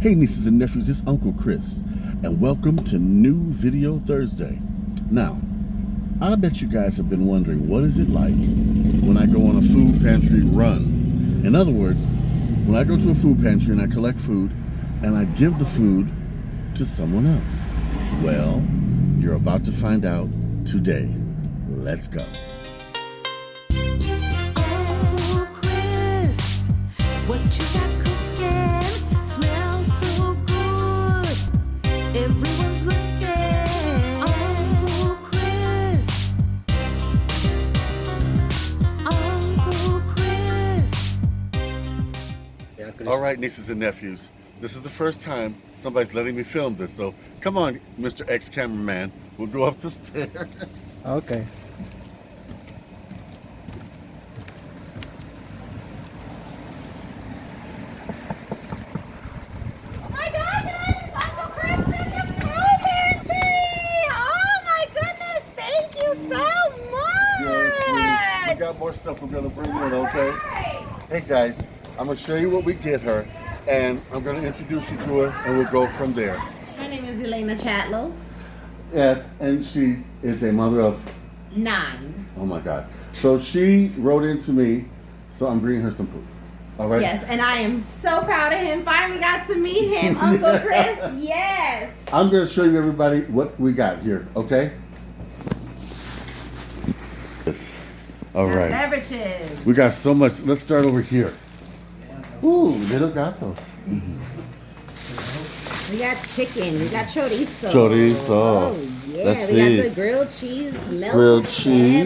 Hey nieces and nephews, it's Uncle Chris, and welcome to New Video Thursday. Now, I bet you guys have been wondering, what is it like when I go on a food pantry run? In other words, when I go to a food pantry and I collect food, and I give the food to someone else. Well, you're about to find out today. Let's go. Oh, Chris, what you got cooking smells so good. Everyone's looking. Uncle Chris. Uncle Chris. All right, nieces and nephews, this is the first time somebody's letting me film this, so come on, Mr. Ex-Cameraman, we'll go up the stairs. Okay. Oh my goodness! Uncle Chris in the food pantry! Oh my goodness! Thank you so much! Yes, we got more stuff we're gonna bring in, okay? Right. Hey guys, I'm gonna show you what we get her, and I'm gonna introduce you to her, and we'll go from there. My name is Elena Chatlos. Yes, and she is a mother of, 9. oh my God. So she wrote into me, so I'm bringing her some food. All right? Yes, and I am so proud of him. Finally got to meet him, Uncle Chris. Yes. I'm gonna show you everybody what we got here, okay? Yes. All right. Beverages. We got so much. Let's start over here. Ooh, little gatos. We got chicken. We got chorizo. Chorizo. Oh, yeah. Let's we see. got the grilled cheese melted Grilled cheese.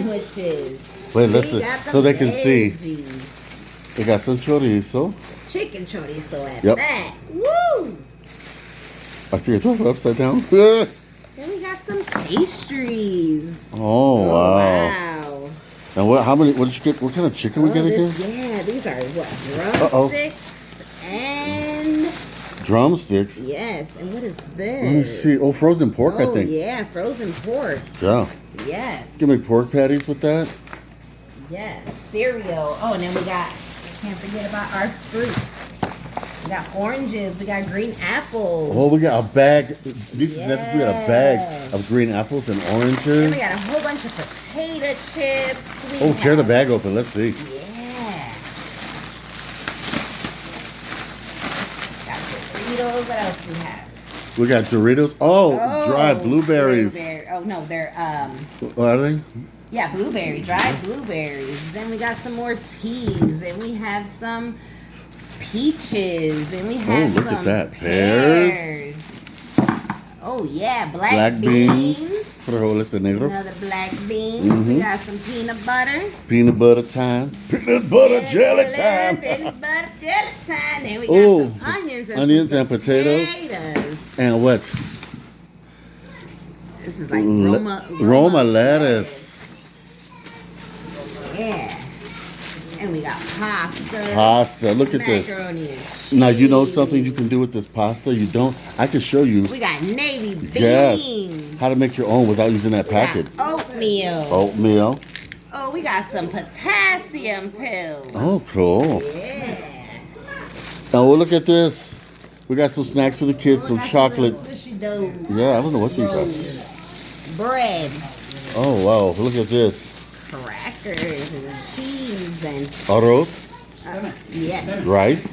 sandwiches. Wait, let's We see. got the So they can see. veggies. We got some chorizo. Chicken chorizo at Yep. that. Woo! I think it's upside down. Then we got some pastries. Oh, wow. Wow. And what? How many? What did you get? What kind of chicken we Oh, get again? yeah, these are what? Uh-oh. Drumsticks and Drumsticks. yes. And what is this? Let me see. Oh, frozen pork, Oh, I think. yeah, frozen pork. Yeah. Yes, Give me pork patties with that. yes. Cereal. Oh, and then we got. Can't forget about our fruit. We got oranges. We got green apples. Oh, we got a bag. These we got a bag of green apples and And oranges. we got a whole bunch of potato chips. We Oh, tear the have- bag open. Let's see. Yeah. Got Doritos. What else do we have? We got Doritos. Oh, dried blueberries. Oh no, they're What are they? yeah, blueberry, dried blueberries. Then we got some more teas, and we have some peaches, and we have look at some that. Pears. Oh yeah, black, Black beans. Frijoles de negro. Another black bean. Mhm. We got some peanut butter. Peanut butter time. Peanut butter jelly time. Peanut butter jelly time. Then we got Oh, some onions and onions some and potatoes. And what? This is like Roma lettuce. Yeah. And we got pasta. Pasta. Look at this. Macaroni and cheese. Now, you know something you can do with this pasta? You don't. I can show you. We got navy beans. Yes. How to make your own without using that We got packet. oatmeal. Oatmeal. Oh, we got some potassium pills. Oh, cool. Yeah. Now, look at this. We got some snacks for the kids, some We got chocolate. little squishy dough Yeah, I don't know what these are. rolls. Bread. Oh, wow. Look at this. Crackers and cheese and Arroz, yeah. rice.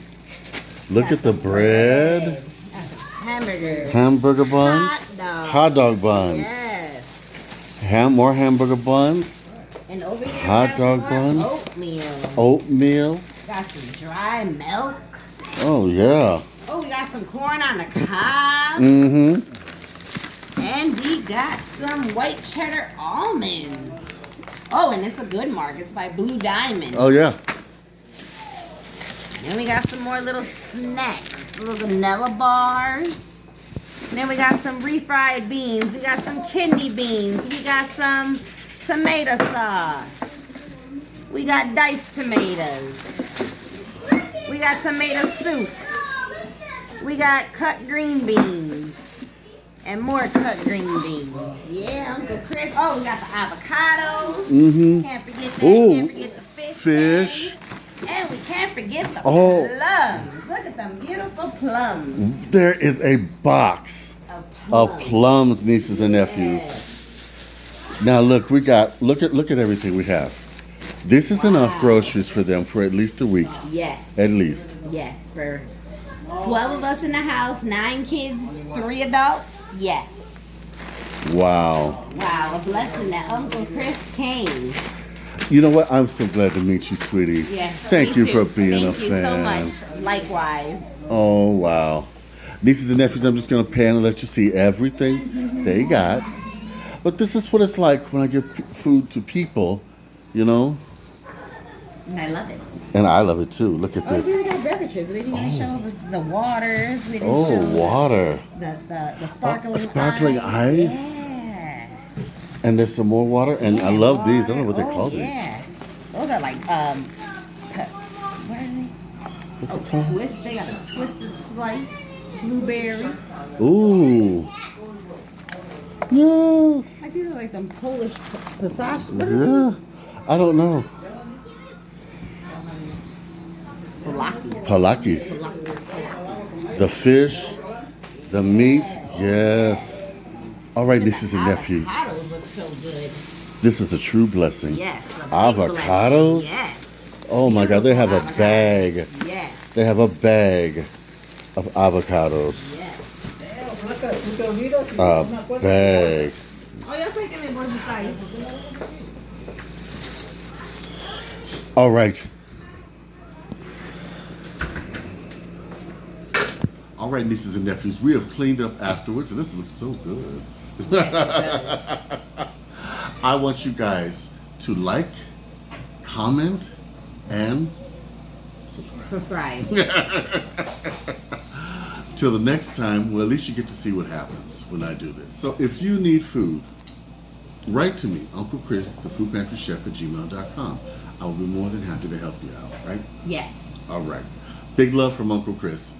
Look at the bread. That's a hamburger. Hamburger buns. Hot dog. Hot dog buns. Yes. More hamburger buns. And over here, Hot we got dog some buns. more oatmeal. Oatmeal. Got some dry milk. Oh, yeah. Oh, we got some corn on the cob. Mm-hmm. And we got some white cheddar almonds. Oh, and it's a good mark. It's by Blue Diamond. Oh, yeah. And we got some more little snacks. Little vanilla bars. And then we got some refried beans. We got some kidney beans. We got some tomato sauce. We got diced tomatoes. We got tomato soup. We got cut green beans. And more cut green beans. Yeah, Uncle Chris. Oh, we got the avocados. Mm-hmm. Can't forget that. Ooh. Can't forget the fish. Fish. And we can't forget the Oh. plums. Look at them beautiful plums. There is a box of plums, nieces and nephews. Yes. Now look, look at everything we have. This is enough groceries for them for at least a week. Yes. At least. Yes, for 12 of us in the house, 9 kids, 3 adults. Yes. Wow. Wow, a blessing that Uncle Chris came. You know what? I'm so glad to meet you, sweetie. Yes. Thank me you too. for being a Thank you fan. so much. Likewise. Oh, wow. Nieces and nephews, I'm just going to pan and let you see everything they got. But this is what it's like when I give food to people, you know? And I love it. And I love it too. Look at Oh, this. we got beverages. We didn't even show the waters. We didn't Oh, show water. the sparkling sparkling ice. Yeah. And there's some more water. And I love these. I don't know what they call Yeah. Those are like, what are they? Oh, twist. They got a twisted slice. Blueberry. these. Ooh. Yes. I think they're like them Polish passage. Yeah. I don't know. Polakis. Palakis. The fish, the meat, yes. All right, nieces and nephews. Avocados look so good. This is a true blessing. Yes. a big Avocados? blessing. Yes. Oh my God, they have a Avocados. bag. Yes. They have a bag of avocados. Yes. A bag. Oh, yo sé que me voy a buscar. All right. All right, nieces and nephews, we have cleaned up afterwards, and this looks so good. I want you guys to like, comment, and Subscribe. till the next time, well, at least you get to see what happens when I do this. So if you need food, write to me, Uncle Chris, the Food Pantry Chef at gmail.com. I will be more than happy to help you out, right? Yes. All right. Big love from Uncle Chris.